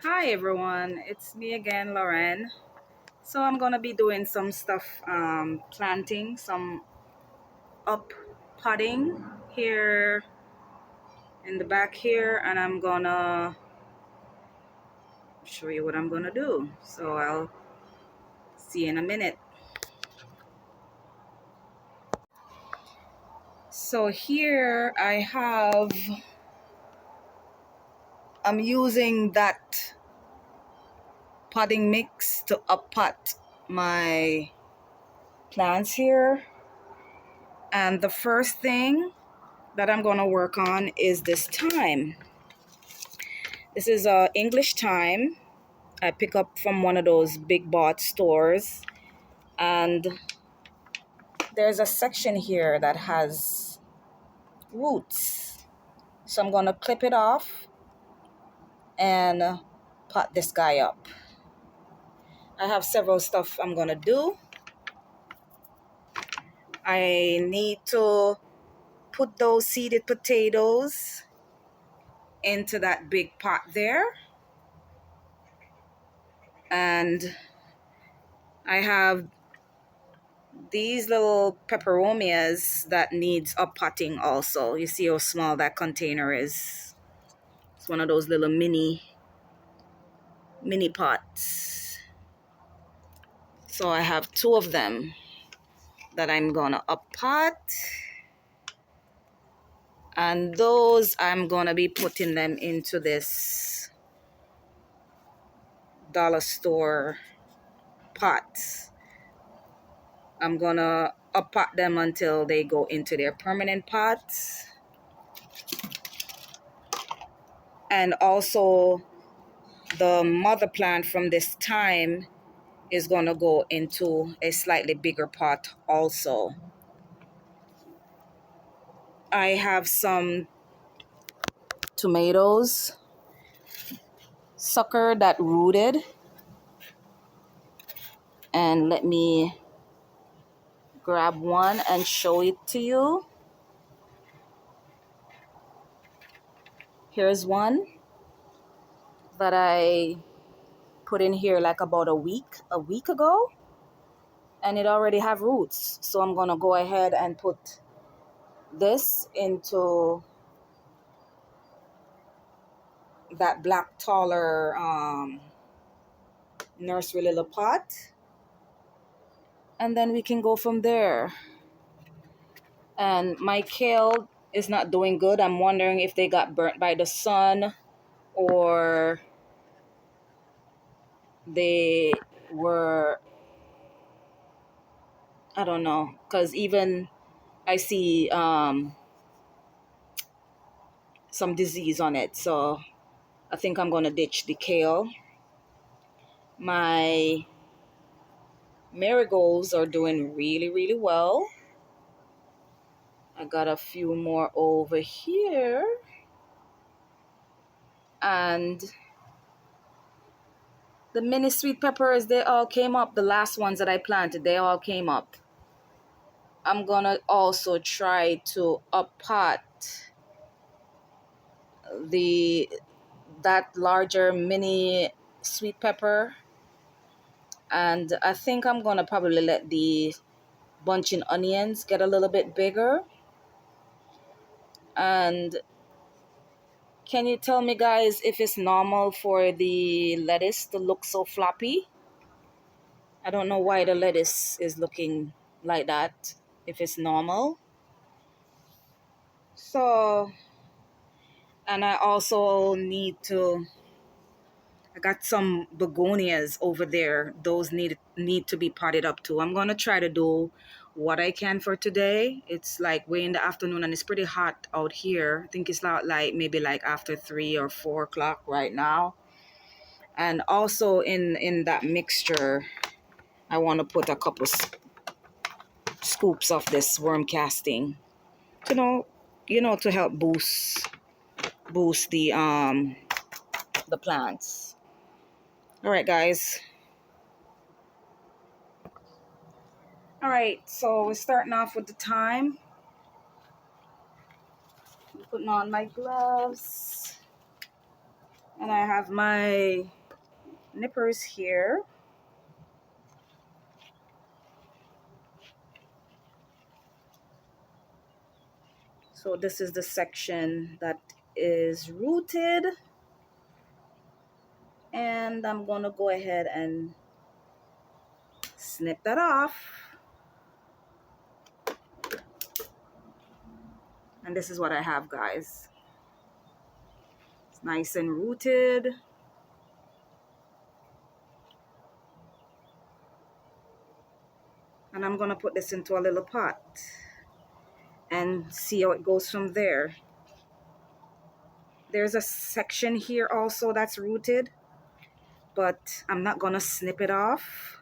Hi everyone, it's me again, Lauren. So I'm gonna be doing some stuff, planting, some up potting here in the back here, and I'm gonna show you what I'm gonna do. So I'll see you in a minute. So here I'm using that potting mix to up pot my plants here. And the first thing that I'm gonna work on is this thyme. This is English thyme. I pick up from one of those big bot stores, and there's a section here that has roots. So I'm gonna clip it off and pot this guy up. I have several stuff I'm gonna do. I need to put those seeded potatoes into that big pot there, and I have these little peperomias that needs uppotting also. You see how small that container is. It's one of those little mini pots. So I have two of them that I'm gonna uppot. And those I'm gonna be putting them into this dollar store pot. I'm gonna uppot them until they go into their permanent pots. And also the mother plant from this thyme is going to go into a slightly bigger pot also. I have some tomatoes sucker that rooted, and let me grab one and show it to you. Here's one that I put in here like about a week ago, and it already have roots. So I'm going to go ahead and put this into that black taller nursery little pot, and then we can go from there. And my kale is not doing good. I'm wondering if they got burnt by the sun, or they were, I don't know, because even I see some disease on it. So I think I'm going to ditch the kale. My marigolds are doing really, really well. I got a few more over here. And the mini sweet peppers, they all came up. The last ones that I planted, they all came up. I'm gonna also try to up pot the that larger mini sweet pepper, and I think I'm gonna probably let the bunching onions get a little bit bigger. And can you tell me, guys, if it's normal for the lettuce to look so floppy? I don't know why the lettuce is looking like that, if it's normal. So, and I also I got some begonias over there. Those need to be potted up too. I'm gonna try to do what I can for today. It's like way in the afternoon and it's pretty hot out here. I think it's not like maybe like after 3 or 4 o'clock right now. And also in that mixture, I want to put a couple scoops of this worm casting. You know, to help boost the plants. All right, guys. All right, so we're starting off with the thyme. I'm putting on my gloves. And I have my nippers here. So this is the section that is rooted. And I'm gonna go ahead and snip that off. And this is what I have, guys. It's nice and rooted. And I'm gonna put this into a little pot and see how it goes from there. There's a section here also that's rooted, but I'm not gonna snip it off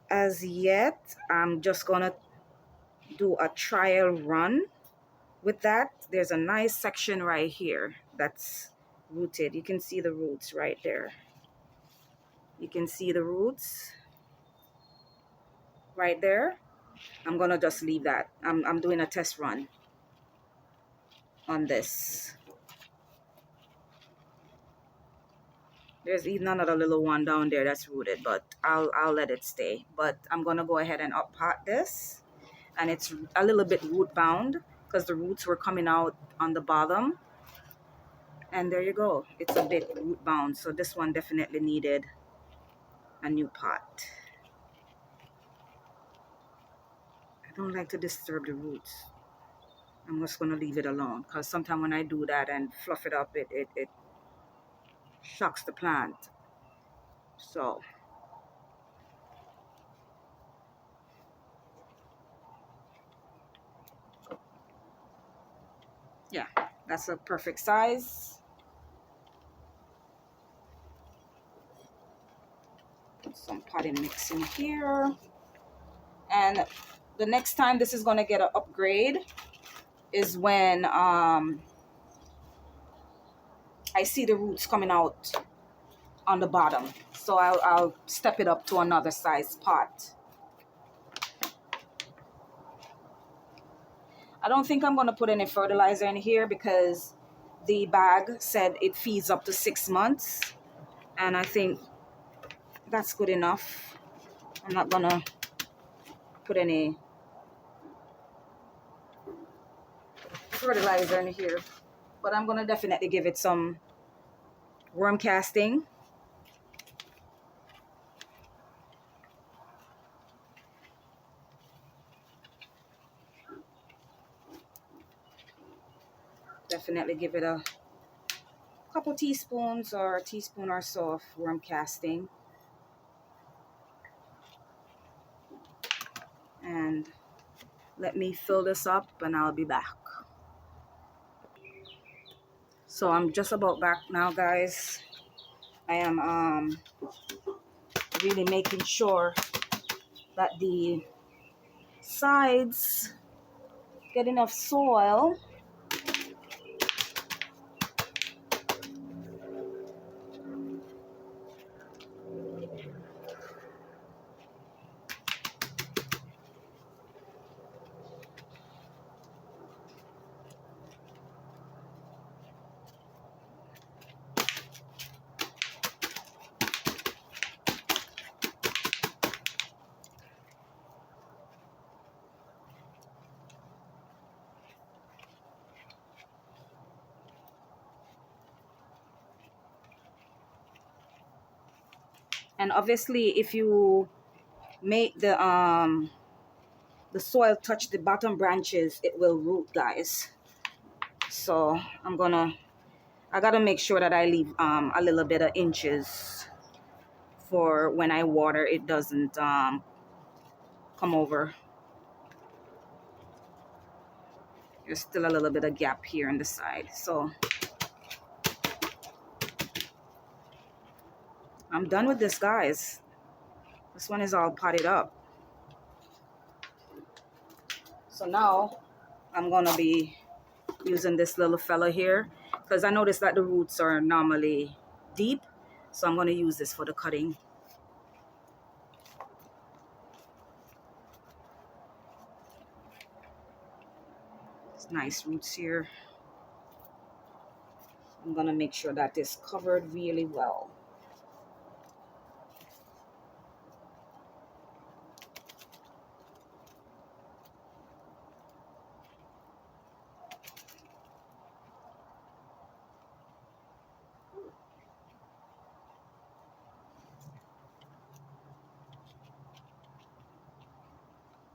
as yet. I'm just gonna do a trial run with that. There's a nice section right here that's rooted. You can see the roots right there. You can see the roots right there. I'm gonna just leave that. I'm doing a test run on this. There's even another little one down there that's rooted, but I'll let it stay. But I'm gonna go ahead and up pot this, and it's a little bit root bound because the roots were coming out on the bottom. And there you go. It's a bit root bound, so this one definitely needed a new pot. I don't like to disturb the roots. I'm just gonna leave it alone because sometimes when I do that and fluff it up, it shocks the plant. So yeah, that's a perfect size. Put some potting mix in here. And the next time this is gonna get an upgrade is when I see the roots coming out on the bottom. So I'll step it up to another size pot. I don't think I'm going to put any fertilizer in here because the bag said it feeds up to 6 months. And I think that's good enough. I'm not going to put any fertilizer in here. But I'm going to definitely give it some worm casting. Definitely give it a couple teaspoons or a teaspoon or so of worm casting. And let me fill this up and I'll be back. So I'm just about back now, guys. I am really making sure that the sides get enough soil. And obviously if you make the soil touch the bottom branches, it will root, guys. So I gotta make sure that I leave a little bit of inches for when I water it doesn't come over. There's still a little bit of gap here on the side. So I'm done with this, guys. This one is all potted up. So now I'm gonna be using this little fella here because I noticed that the roots are normally deep. So I'm gonna use this for the cutting. It's nice roots here. I'm gonna make sure that is covered really well.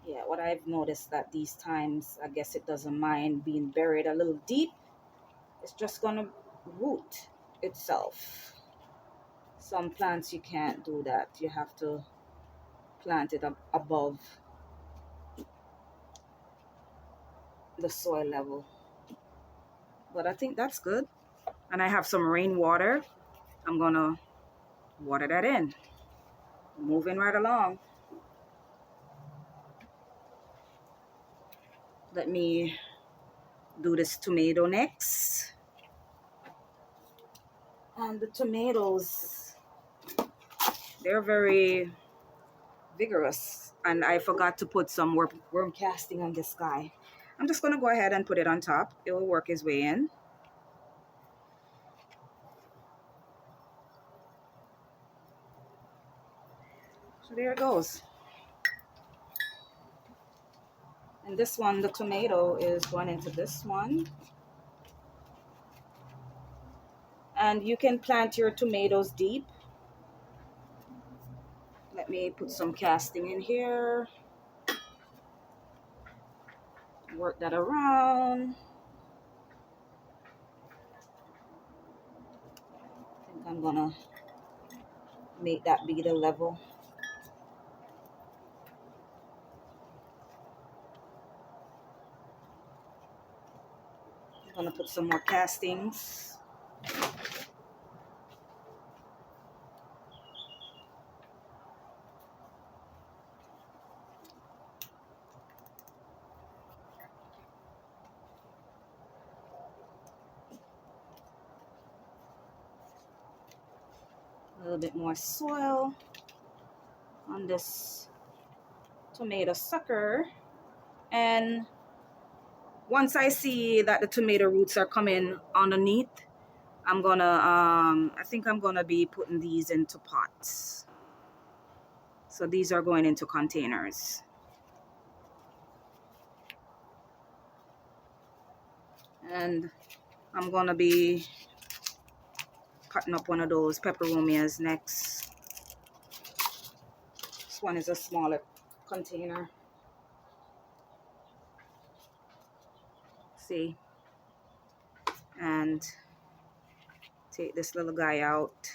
Yeah, what I've noticed that these times, I guess it doesn't mind being buried a little deep. It's just gonna root itself. Some plants you can't do that. You have to plant it up above the soil level. But I think that's good. And I have some rainwater. I'm gonna water that in. Moving right along. Let me do this tomato next. And the tomatoes, they're very vigorous. And I forgot to put some worm casting on this guy. I'm just gonna go ahead and put it on top. It will work his way in. So there it goes. And this one, the tomato, is going into this one. And you can plant your tomatoes deep. Let me put some casting in here. Work that around. I think I'm gonna make that be the level. I'm gonna put some more castings. A little bit more soil on this tomato sucker. And once I see that the tomato roots are coming underneath, I'm gonna I think I'm gonna be putting these into pots. So these are going into containers. And I'm gonna be cutting up one of those peperomias next. This one is a smaller container. See? And take this little guy out.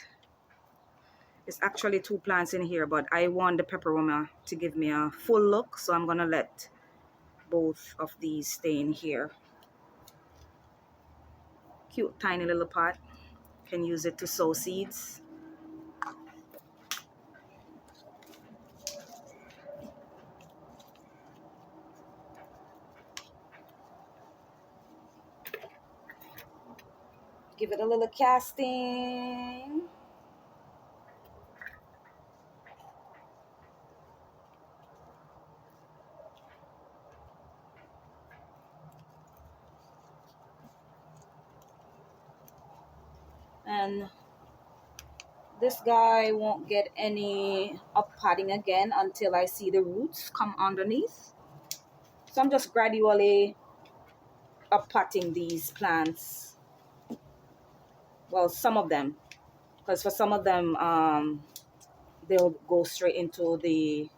It's actually 2 plants in here, but I want the peperomia to give me a full look, so I'm gonna let both of these stay in here. Cute tiny little pot. Can use it to sow seeds. Give it a little casting. And this guy won't get any uppotting again until I see the roots come underneath. So I'm just gradually uppotting these plants. Well, some of them, because for some of them, they'll go straight into the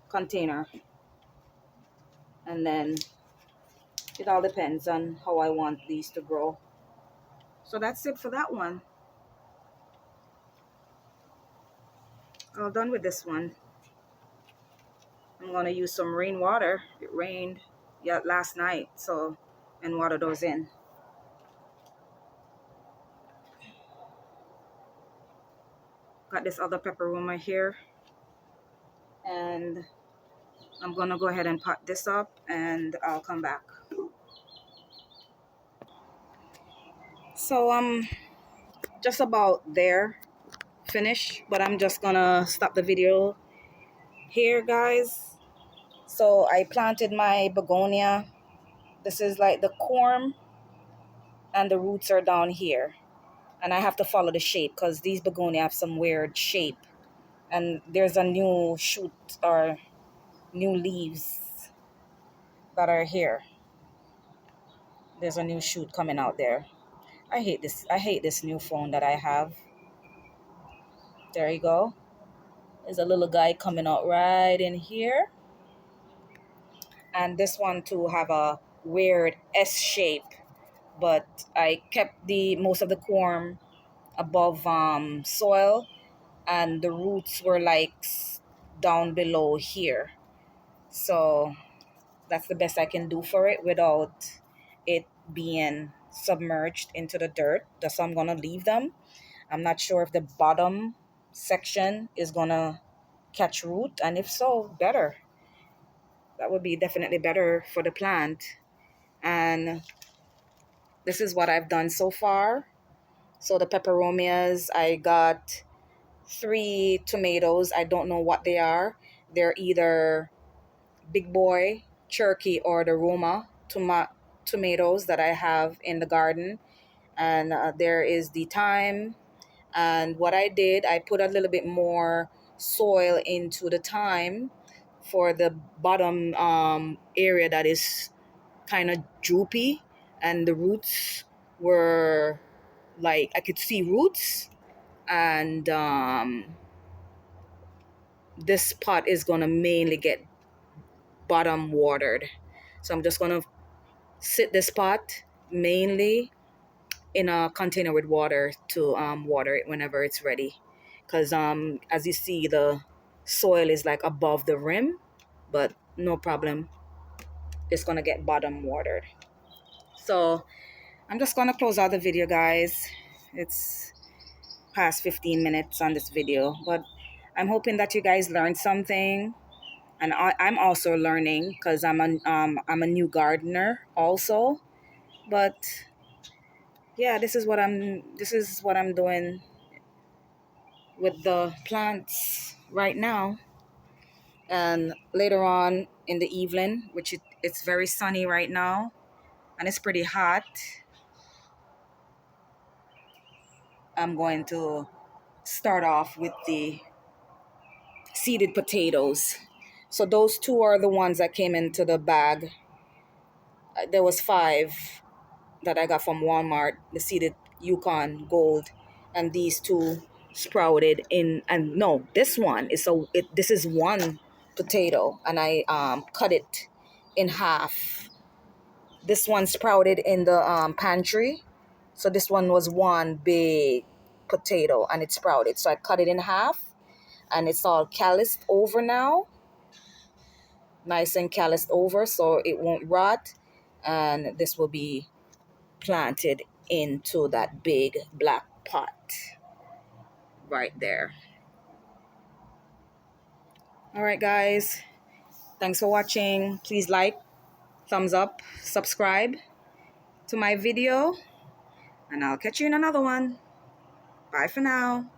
container. And then it all depends on how I want these to grow. So that's it for that one. All done with this one. I'm gonna use some rainwater. It rained last night, so, and water those in. Got this other peperoma here, and I'm gonna go ahead and pot this up, and I'll come back. So I'm just about there, finished, but I'm just gonna stop the video here, guys. So I planted my begonia. This is like the corm and the roots are down here. And I have to follow the shape because these begonia have some weird shape. And there's a new shoot or new leaves that are here. There's a new shoot coming out there. I hate this. I hate this new phone that I have. There you go. There's a little guy coming out right in here. And this one too have a weird S shape. But I kept the most of the corm above soil, and the roots were like down below here. So that's the best I can do for it without it being submerged into the dirt. So I'm gonna leave them. I'm not sure if the bottom section is gonna catch root, and if so, better. That would be definitely better for the plant. And this is what I've done so far. So the peperomias, I got 3 tomatoes. I don't know what they are. They're either Big Boy, Cherokee, or the Roma tomatoes that I have in the garden. And there is the thyme. And what I did, I put a little bit more soil into the thyme for the bottom area that is kind of droopy. And the roots were like, I could see roots. And this pot is going to mainly get bottom watered. So I'm just going to sit this pot mainly in a container with water to water it whenever it's ready. Because as you see, the soil is like above the rim, but no problem. It's going to get bottom watered. So I'm just going to close out the video, guys. It's past 15 minutes on this video, but I'm hoping that you guys learned something. And I'm also learning because I'm a new gardener also. But yeah, this is what I'm doing with the plants right now. And later on in the evening, which it's very sunny right now and it's pretty hot, I'm going to start off with the seeded potatoes. So those two are the ones that came into the bag. There was 5 that I got from Walmart, the seeded Yukon Gold, and these 2 sprouted in. And no, this one is this is one potato, and I cut it in half. This one sprouted in the pantry, so this one was one big potato, and it sprouted. So I cut it in half, and it's all calloused over now, nice and calloused over, so it won't rot, and this will be planted into that big black pot right there. All right, guys, thanks for watching. Please like, thumbs up, subscribe to my video, and I'll catch you in another one. Bye for now.